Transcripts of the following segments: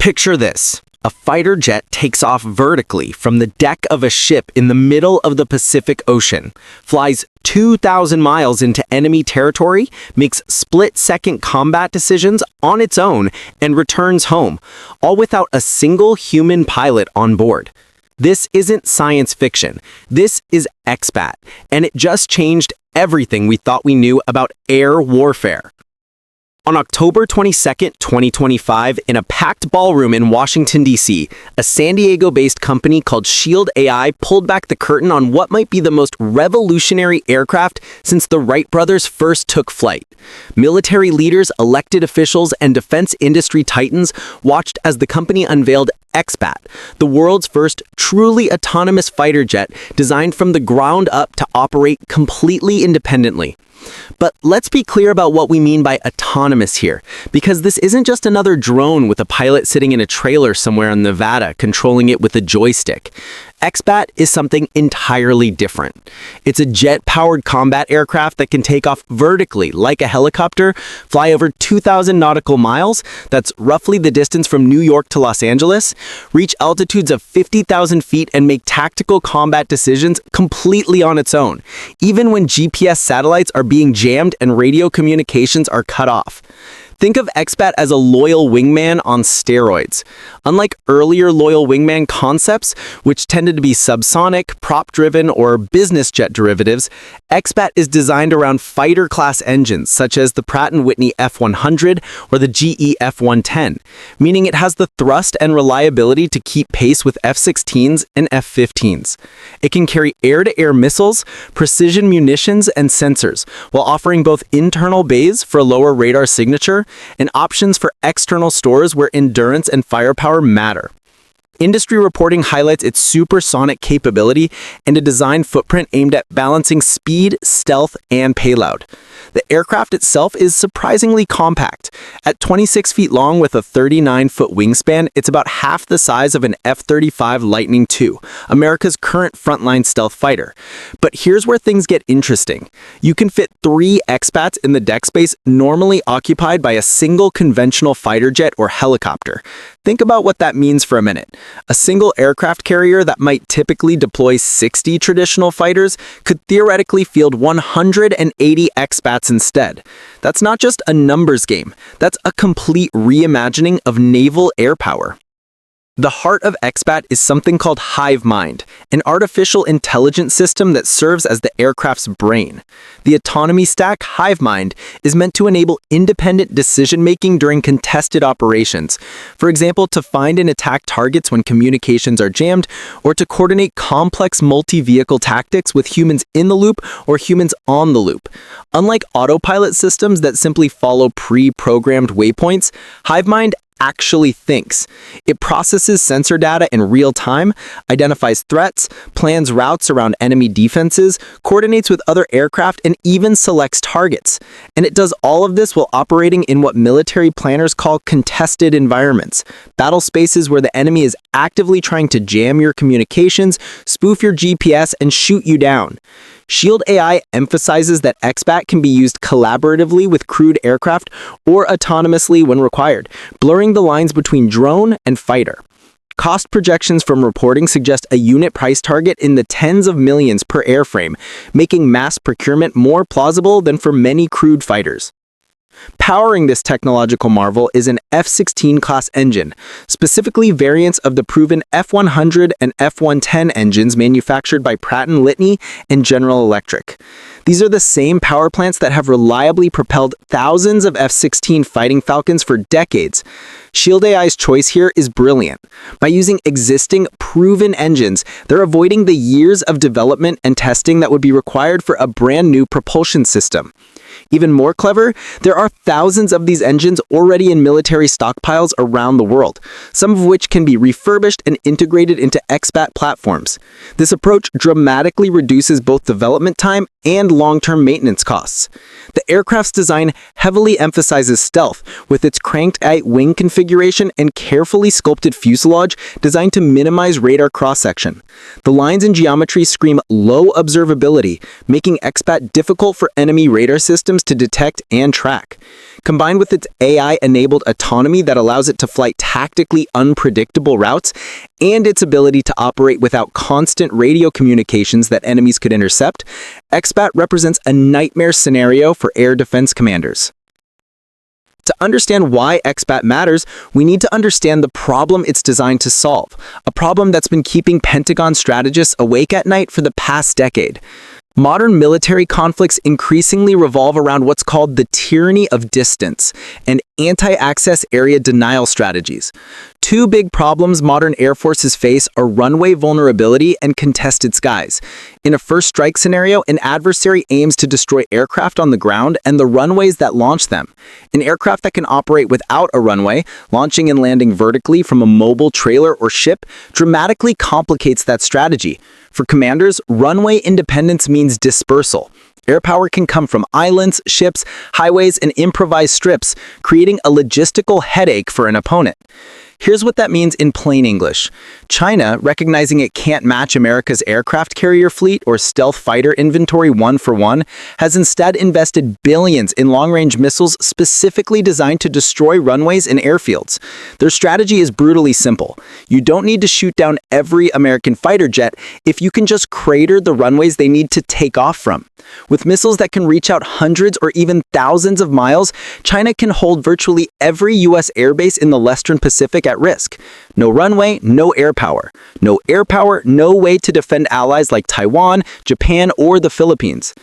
Picture this. A fighter jet takes off vertically from the deck of a ship in the middle of the Pacific Ocean, flies 2,000 miles into enemy territory, makes split-second combat decisions on its own, and returns home, all without a single human pilot on board. This isn't science fiction. This is expat, and it just changed everything we thought we knew about air warfare. On October 22, 2025, in a packed ballroom in Washington, D.C., a San Diego-based company called Shield AI pulled back the curtain on what might be the most revolutionary aircraft since the Wright brothers first took flight. Military leaders, elected officials, and defense industry titans watched as the company unveiled Expat, the world's first truly autonomous fighter jet designed from the ground up to operate completely independently. But let's be clear about what we mean by autonomous here, because this isn't just another drone with a pilot sitting in a trailer somewhere in Nevada controlling it with a joystick. Expat is something entirely different. It's a jet-powered combat aircraft that can take off vertically like a helicopter, fly over 2,000 nautical miles, that's roughly the distance from New York to Los Angeles, reach altitudes of 50,000 feet and make tactical combat decisions completely on its own, even when GPS satellites are being jammed and radio communications are cut off. Think of Expat as a loyal wingman on steroids. Unlike earlier loyal wingman concepts, which tended to be subsonic, prop-driven, or business jet derivatives, Expat is designed around fighter-class engines such as the Pratt & Whitney F100 or the GE F110, meaning it has the thrust and reliability to keep pace with F-16s and F-15s. It can carry air-to-air missiles, precision munitions, and sensors, while offering both internal bays for lower radar signature and options for external stores where endurance and firepower matter. Industry reporting highlights its supersonic capability and a design footprint aimed at balancing speed, stealth, and payload. The aircraft itself is surprisingly compact. At 26 feet long with a 39-foot wingspan, it's about half the size of an F-35 Lightning II, America's current frontline stealth fighter. But here's where things get interesting. You can fit 3 expats in the deck space normally occupied by a single conventional fighter jet or helicopter. Think about what that means for a minute. A single aircraft carrier that might typically deploy 60 traditional fighters could theoretically field 180 expats instead. That's not just a numbers game. That's a complete reimagining of naval air power. The heart of Expat is something called Hivemind, an artificial intelligence system that serves as the aircraft's brain. The autonomy stack, Hivemind, is meant to enable independent decision-making during contested operations. For example, to find and attack targets when communications are jammed, or to coordinate complex multi-vehicle tactics with humans in the loop or humans on the loop. Unlike autopilot systems that simply follow pre-programmed waypoints, Hivemind actually thinks. It processes sensor data in real time, identifies threats, plans routes around enemy defenses, coordinates with other aircraft, and even selects targets. And it does all of this while operating in what military planners call contested environments, battle spaces where the enemy is actively trying to jam your communications, spoof your GPS, and shoot you down. Shield AI emphasizes that Expat can be used collaboratively with crewed aircraft or autonomously when required, blurring the lines between drone and fighter. Cost projections from reporting suggest a unit price target in the tens of millions per airframe, making mass procurement more plausible than for many crewed fighters. Powering this technological marvel is an F-16 class engine, specifically variants of the proven F-100 and F-110 engines manufactured by Pratt & Whitney and General Electric. These are the same power plants that have reliably propelled thousands of F-16 Fighting Falcons for decades. Shield AI's choice here is brilliant. By using existing, proven engines, they're avoiding the years of development and testing that would be required for a brand new propulsion system. Even more clever, there are thousands of these engines already in military stockpiles around the world, some of which can be refurbished and integrated into expat platforms. This approach dramatically reduces both development time and long-term maintenance costs. The aircraft's design heavily emphasizes stealth, with its cranked-out wing configuration and carefully sculpted fuselage designed to minimize radar cross-section. The lines and geometry scream low observability, making XPAT difficult for enemy radar systems to detect and track. Combined with its AI-enabled autonomy that allows it to fly tactically unpredictable routes, and its ability to operate without constant radio communications that enemies could intercept, XPAT represents a nightmare scenario for air defense commanders. To understand why XPAT matters, we need to understand the problem it's designed to solve, a problem that's been keeping Pentagon strategists awake at night for the past decade. Modern military conflicts increasingly revolve around what's called the tyranny of distance and anti-access area denial strategies. Two big problems modern air forces face are runway vulnerability and contested skies. In a first strike scenario, an adversary aims to destroy aircraft on the ground and the runways that launch them. An aircraft that can operate without a runway, launching and landing vertically from a mobile trailer or ship, dramatically complicates that strategy. For commanders, runway independence means dispersal. Air power can come from islands, ships, highways, and improvised strips, creating a logistical headache for an opponent. Here's what that means in plain English. China, recognizing it can't match America's aircraft carrier fleet or stealth fighter inventory one for one, has instead invested billions in long-range missiles specifically designed to destroy runways and airfields. Their strategy is brutally simple. You don't need to shoot down every American fighter jet if you can just crater the runways they need to take off from. With missiles that can reach out hundreds or even thousands of miles, China can hold virtually every U.S. airbase in the Western Pacific at risk. No runway, no air power. No air power, no way to defend allies like Taiwan, Japan, or the Philippines.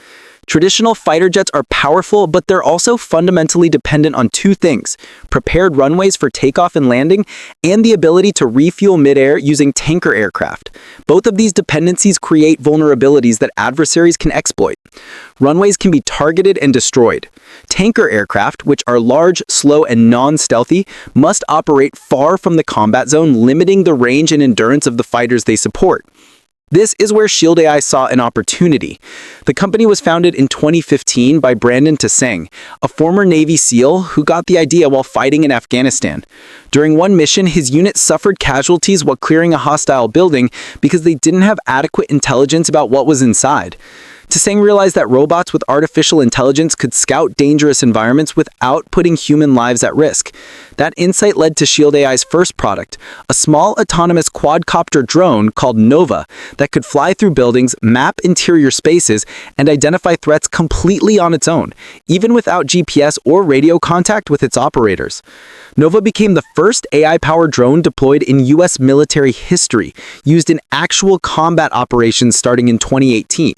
Traditional fighter jets are powerful, but they're also fundamentally dependent on two things: prepared runways for takeoff and landing, and the ability to refuel midair using tanker aircraft. Both of these dependencies create vulnerabilities that adversaries can exploit. Runways can be targeted and destroyed. Tanker aircraft, which are large, slow, and non-stealthy, must operate far from the combat zone, limiting the range and endurance of the fighters they support. This is where Shield AI saw an opportunity. The company was founded in 2015 by Brandon Tsang, a former Navy SEAL who got the idea while fighting in Afghanistan. During one mission, his unit suffered casualties while clearing a hostile building because they didn't have adequate intelligence about what was inside. Tsang realized that robots with artificial intelligence could scout dangerous environments without putting human lives at risk. That insight led to Shield AI's first product, a small autonomous quadcopter drone called Nova that could fly through buildings, map interior spaces, and identify threats completely on its own, even without GPS or radio contact with its operators. Nova became the first AI-powered drone deployed in U.S. military history, used in actual combat operations starting in 2018.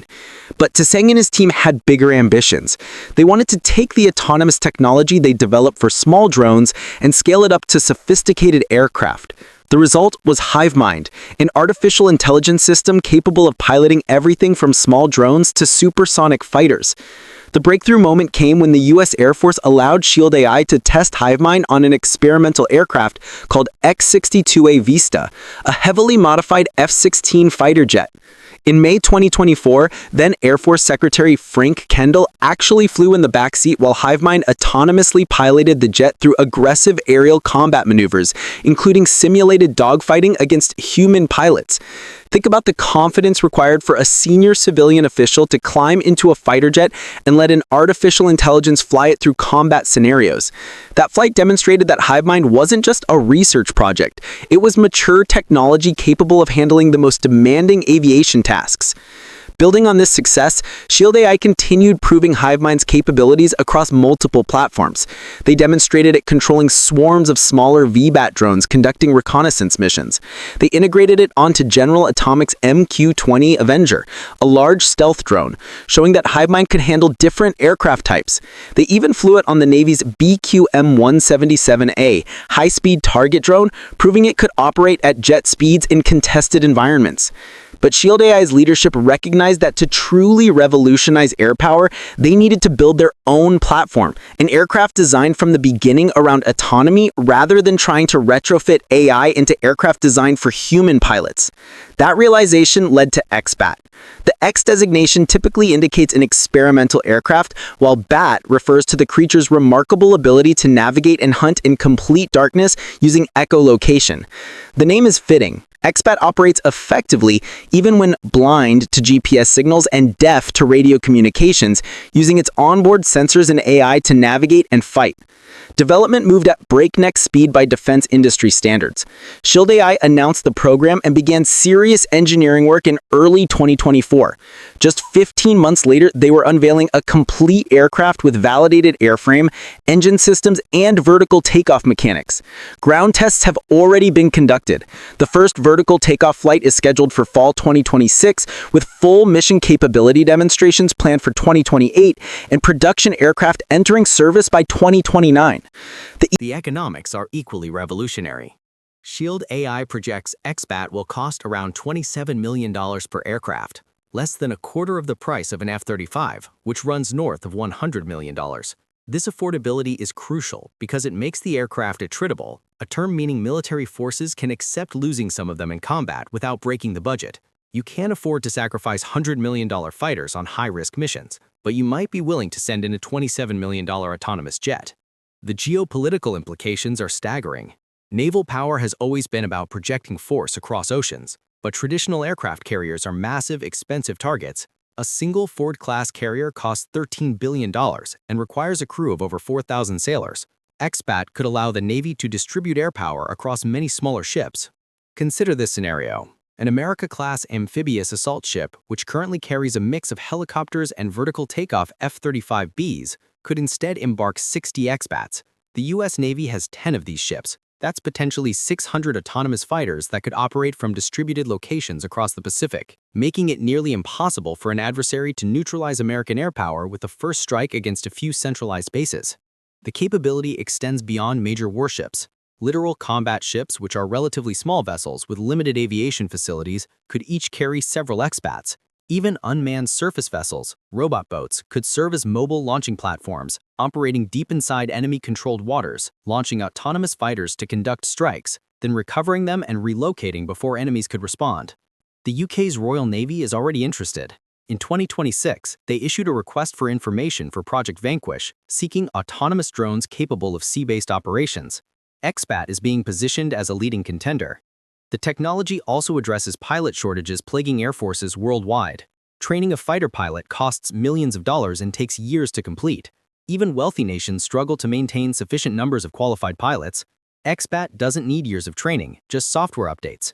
But Tsang and his team had bigger ambitions. They wanted to take the autonomous technology they developed for small drones and scale it up to sophisticated aircraft. The result was Hivemind, an artificial intelligence system capable of piloting everything from small drones to supersonic fighters. The breakthrough moment came when the U.S. Air Force allowed Shield AI to test Hivemind on an experimental aircraft called X-62A Vista, a heavily modified F-16 fighter jet. In May 2024, then Air Force Secretary Frank Kendall actually flew in the backseat while Hivemind autonomously piloted the jet through aggressive aerial combat maneuvers, including simulated dogfighting against human pilots. Think about the confidence required for a senior civilian official to climb into a fighter jet and let an artificial intelligence fly it through combat scenarios. That flight demonstrated that Hivemind wasn't just a research project. It was mature technology capable of handling the most demanding aviation tasks. Building on this success, Shield AI continued proving Hivemind's capabilities across multiple platforms. They demonstrated it controlling swarms of smaller VBAT drones conducting reconnaissance missions. They integrated it onto General Atomics MQ-20 Avenger, a large stealth drone, showing that Hivemind could handle different aircraft types. They even flew it on the Navy's BQM-177A high-speed target drone, proving it could operate at jet speeds in contested environments. But Shield AI's leadership recognized recognized that to truly revolutionize air power, they needed to build their own platform, an aircraft designed from the beginning around autonomy rather than trying to retrofit AI into aircraft designed for human pilots. That realization led to XBAT. The X designation typically indicates an experimental aircraft, while BAT refers to the creature's remarkable ability to navigate and hunt in complete darkness using echolocation. The name is fitting. XBAT operates effectively even when blind to GPS signals and deaf to radio communications, using its onboard sensors and AI to navigate and fight. Development moved at breakneck speed by defense industry standards. Shield AI announced the program and began serious engineering work in early 2024. Just 15 months later, they were unveiling a complete aircraft with validated airframe, engine systems, and vertical takeoff mechanics. Ground tests have already been conducted. The first vertical takeoff flight is scheduled for fall 2026, with full mission capability demonstrations planned for 2028 and production aircraft entering service by 2029. The economics are equally revolutionary. Shield AI projects XBAT will cost around $27 million per aircraft, less than a quarter of the price of an F-35, which runs north of $100 million. This affordability is crucial because it makes the aircraft attritable, a term meaning military forces can accept losing some of them in combat without breaking the budget. You can't afford to sacrifice $100 million fighters on high-risk missions, but you might be willing to send in a $27 million autonomous jet. The geopolitical implications are staggering. Naval power has always been about projecting force across oceans, but traditional aircraft carriers are massive, expensive targets. A single Ford-class carrier costs $13 billion and requires a crew of over 4,000 sailors. XBAT could allow the Navy to distribute air power across many smaller ships. Consider this scenario. An America-class amphibious assault ship, which currently carries a mix of helicopters and vertical takeoff F-35Bs, could instead embark 60 XBATs. The U.S. Navy has 10 of these ships. That's potentially 600 autonomous fighters that could operate from distributed locations across the Pacific, making it nearly impossible for an adversary to neutralize American air power with a first strike against a few centralized bases. The capability extends beyond major warships. Literal combat ships, which are relatively small vessels with limited aviation facilities, could each carry several XBATs. Even unmanned surface vessels, robot boats, could serve as mobile launching platforms, operating deep inside enemy-controlled waters, launching autonomous fighters to conduct strikes, then recovering them and relocating before enemies could respond. The UK's Royal Navy is already interested. In 2026, they issued a request for information for Project Vanquish, seeking autonomous drones capable of sea-based operations. XBAT is being positioned as a leading contender. The technology also addresses pilot shortages plaguing air forces worldwide. Training a fighter pilot costs millions of dollars and takes years to complete. Even wealthy nations struggle to maintain sufficient numbers of qualified pilots. XBAT doesn't need years of training, just software updates.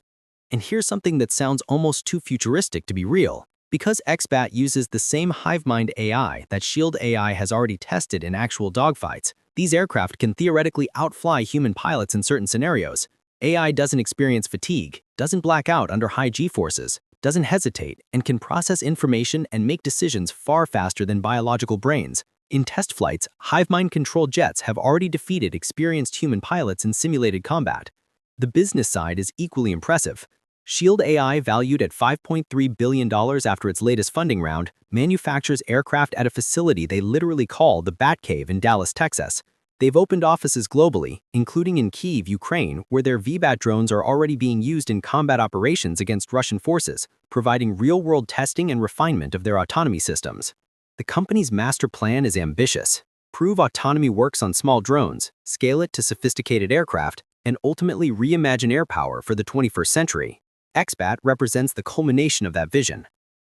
And here's something that sounds almost too futuristic to be real. Because XBAT uses the same Hivemind AI that Shield AI has already tested in actual dogfights, these aircraft can theoretically outfly human pilots in certain scenarios. AI doesn't experience fatigue, doesn't black out under high G-forces, doesn't hesitate, and can process information and make decisions far faster than biological brains. In test flights, Hivemind-controlled jets have already defeated experienced human pilots in simulated combat. The business side is equally impressive. Shield AI, valued at $5.3 billion after its latest funding round, manufactures aircraft at a facility they literally call the Batcave in Dallas, Texas. They've opened offices globally, including in Kyiv, Ukraine, where their VBAT drones are already being used in combat operations against Russian forces, providing real-world testing and refinement of their autonomy systems. The company's master plan is ambitious. Prove autonomy works on small drones, scale it to sophisticated aircraft, and ultimately reimagine air power for the 21st century. XBAT represents the culmination of that vision.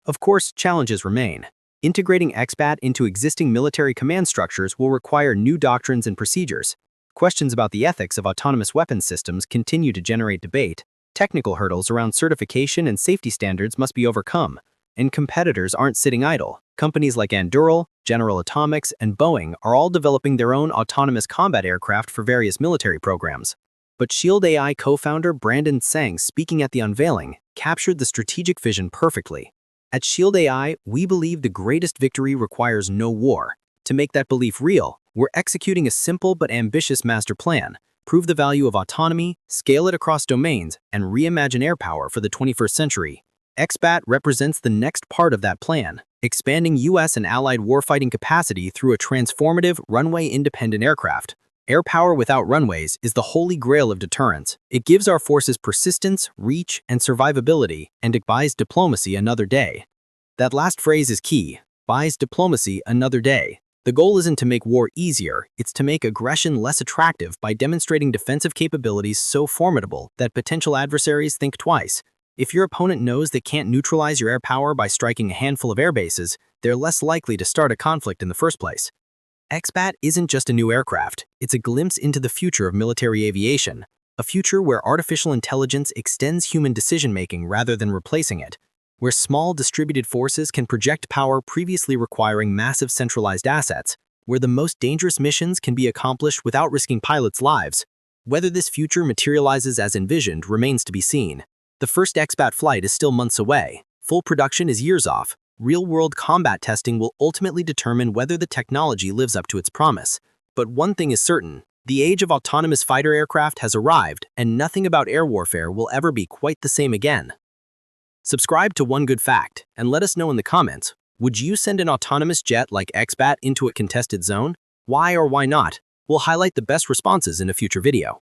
Of course, challenges remain. Integrating XBAT into existing military command structures will require new doctrines and procedures. Questions about the ethics of autonomous weapons systems continue to generate debate. Technical hurdles around certification and safety standards must be overcome, and competitors aren't sitting idle. Companies like Anduril, General Atomics, and Boeing are all developing their own autonomous combat aircraft for various military programs. But Shield AI co-founder Brandon Tsang, speaking at the unveiling, captured the strategic vision perfectly. At Shield AI, we believe the greatest victory requires no war. To make that belief real, we're executing a simple but ambitious master plan, prove the value of autonomy, scale it across domains, and reimagine air power for the 21st century. XBAT represents the next part of that plan, expanding U.S. and allied warfighting capacity through a transformative, runway-independent aircraft. Air power without runways is the holy grail of deterrence. It gives our forces persistence, reach, and survivability, and it buys diplomacy another day. That last phrase is key, buys diplomacy another day. The goal isn't to make war easier, it's to make aggression less attractive by demonstrating defensive capabilities so formidable that potential adversaries think twice. If your opponent knows they can't neutralize your air power by striking a handful of air bases, they're less likely to start a conflict in the first place. XBAT isn't just a new aircraft, it's a glimpse into the future of military aviation, a future where artificial intelligence extends human decision-making rather than replacing it, where small distributed forces can project power previously requiring massive centralized assets, where the most dangerous missions can be accomplished without risking pilots' lives. Whether this future materializes as envisioned remains to be seen. The first XBAT flight is still months away. Full production is years off. Real-world combat testing will ultimately determine whether the technology lives up to its promise. But one thing is certain, the age of autonomous fighter aircraft has arrived, and nothing about air warfare will ever be quite the same again. Subscribe to One Good Fact, and let us know in the comments, would you send an autonomous jet like XBAT into a contested zone? Why or why not? We'll highlight the best responses in a future video.